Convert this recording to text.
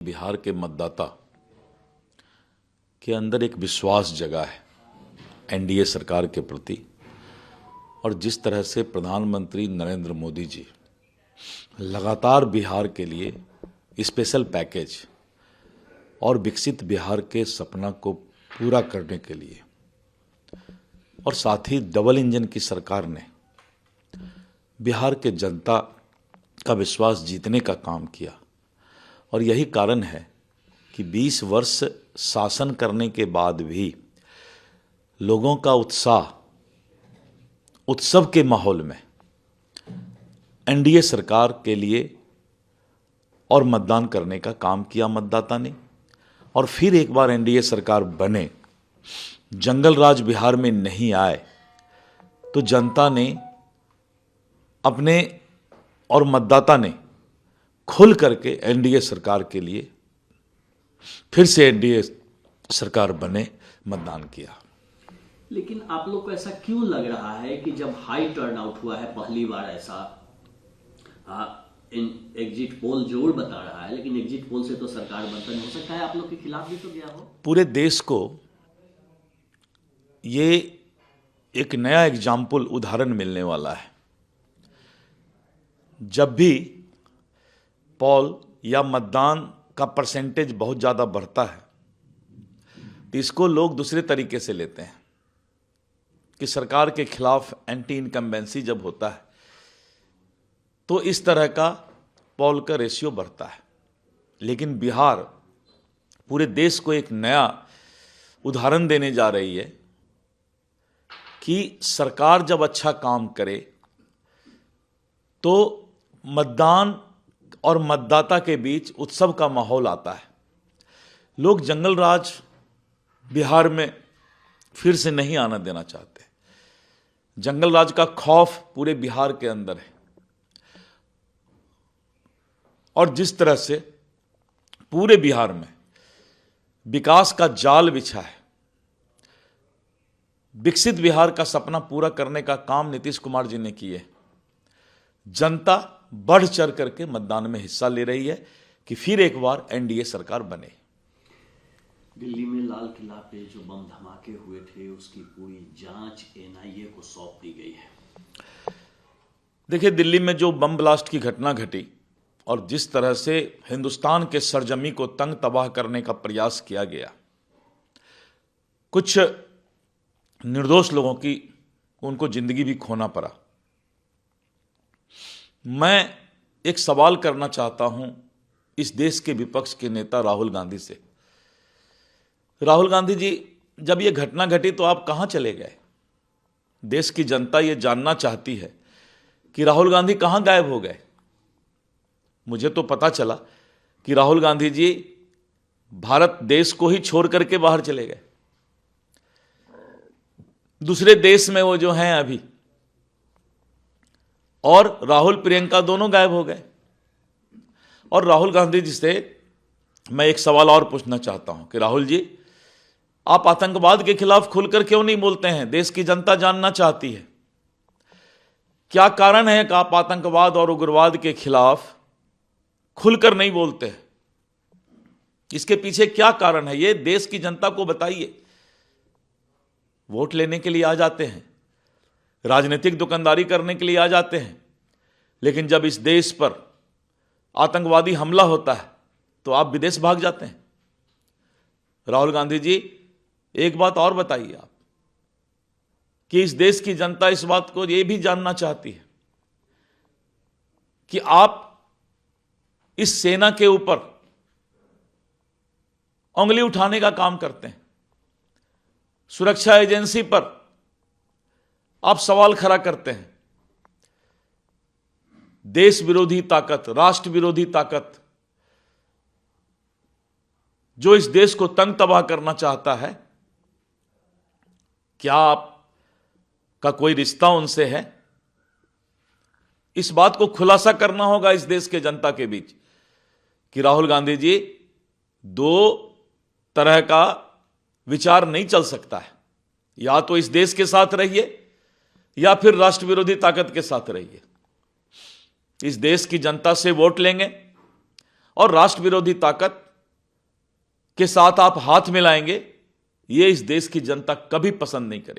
बिहार के मतदाता के अंदर एक विश्वास जगा है एनडीए सरकार के प्रति। और जिस तरह से प्रधानमंत्री नरेंद्र मोदी जी लगातार बिहार के लिए स्पेशल पैकेज और विकसित बिहार के सपना को पूरा करने के लिए और साथ ही डबल इंजन की सरकार ने बिहार के जनता का विश्वास जीतने का काम किया। और यही कारण है कि 20 वर्ष शासन करने के बाद भी लोगों का उत्साह उत्सव के माहौल में एनडीए सरकार के लिए और मतदान करने का काम किया मतदाता ने। और फिर एक बार एनडीए सरकार बने, जंगल राज बिहार में नहीं आए, तो जनता ने अपने और मतदाता ने खुल करके एनडीए सरकार के लिए फिर से एनडीए सरकार बने मतदान किया। लेकिन आप लोग को ऐसा क्यों लग रहा है कि जब हाई टर्नआउट हुआ है पहली बार ऐसा, एग्जिट पोल जरूर बता रहा है, लेकिन एग्जिट पोल से तो सरकार बनता नहीं, हो सकता है आप लोग के खिलाफ भी तो गया हो। पूरे देश को ये एक नया एग्जाम्पल उदाहरण मिलने वाला है। जब भी पोल या मतदान का परसेंटेज बहुत ज़्यादा बढ़ता है तो इसको लोग दूसरे तरीके से लेते हैं कि सरकार के खिलाफ एंटी इनकम्बेंसी जब होता है तो इस तरह का पोल का रेशियो बढ़ता है। लेकिन बिहार पूरे देश को एक नया उदाहरण देने जा रही है कि सरकार जब अच्छा काम करे तो मतदान और मतदाता के बीच उत्सव का माहौल आता है। लोग जंगल राज बिहार में फिर से नहीं आना देना चाहते। जंगल राज का खौफ पूरे बिहार के अंदर है। और जिस तरह से पूरे बिहार में विकास का जाल बिछा है, विकसित बिहार का सपना पूरा करने का काम नीतीश कुमार जी ने किए। जनता बढ़ चढ़ करके मतदान में हिस्सा ले रही है कि फिर एक बार एनडीए सरकार बने। दिल्ली में लाल किला पे जो बम धमाके हुए थे उसकी पूरी जांच एनआईए को सौंप दी गई है। देखिए, दिल्ली में जो बम ब्लास्ट की घटना घटी और जिस तरह से हिंदुस्तान के सरजमी को तंग तबाह करने का प्रयास किया गया, कुछ निर्दोष लोगों की उनको जिंदगी भी खोना पड़ा। मैं एक सवाल करना चाहता हूं इस देश के विपक्ष के नेता राहुल गांधी से। राहुल गांधी जी, जब ये घटना घटी तो आप कहां चले गए? देश की जनता ये जानना चाहती है कि राहुल गांधी कहां गायब हो गए। मुझे तो पता चला कि राहुल गांधी जी भारत देश को ही छोड़ करके बाहर चले गए, दूसरे देश में वो जो हैं अभी। और राहुल प्रियंका दोनों गायब हो गए। और राहुल गांधी जी से मैं एक सवाल और पूछना चाहता हूं कि राहुल जी, आप आतंकवाद के खिलाफ खुलकर क्यों नहीं बोलते हैं? देश की जनता जानना चाहती है क्या कारण है कि आप आतंकवाद और उग्रवाद के खिलाफ खुलकर नहीं बोलते हैं? इसके पीछे क्या कारण है, ये देश की जनता को बताइए। वोट लेने के लिए आ जाते हैं, राजनीतिक दुकानदारी करने के लिए आ जाते हैं, लेकिन जब इस देश पर आतंकवादी हमला होता है तो आप विदेश भाग जाते हैं। राहुल गांधी जी, एक बात और बताइए आप कि इस देश की जनता इस बात को यह भी जानना चाहती है कि आप इस सेना के ऊपर उंगली उठाने का काम करते हैं, सुरक्षा एजेंसी पर आप सवाल खड़ा करते हैं। देश विरोधी ताकत, राष्ट्र विरोधी ताकत जो इस देश को तंग तबाह करना चाहता है, क्या आपका कोई रिश्ता उनसे है? इस बात को खुलासा करना होगा इस देश के जनता के बीच कि राहुल गांधी जी, दो तरह का विचार नहीं चल सकता है। या तो इस देश के साथ रहिए या फिर राष्ट्र विरोधी ताकत के साथ रहिए। इस देश की जनता से वोट लेंगे और राष्ट्र विरोधी ताकत के साथ आप हाथ मिलाएंगे, ये इस देश की जनता कभी पसंद नहीं करेगी।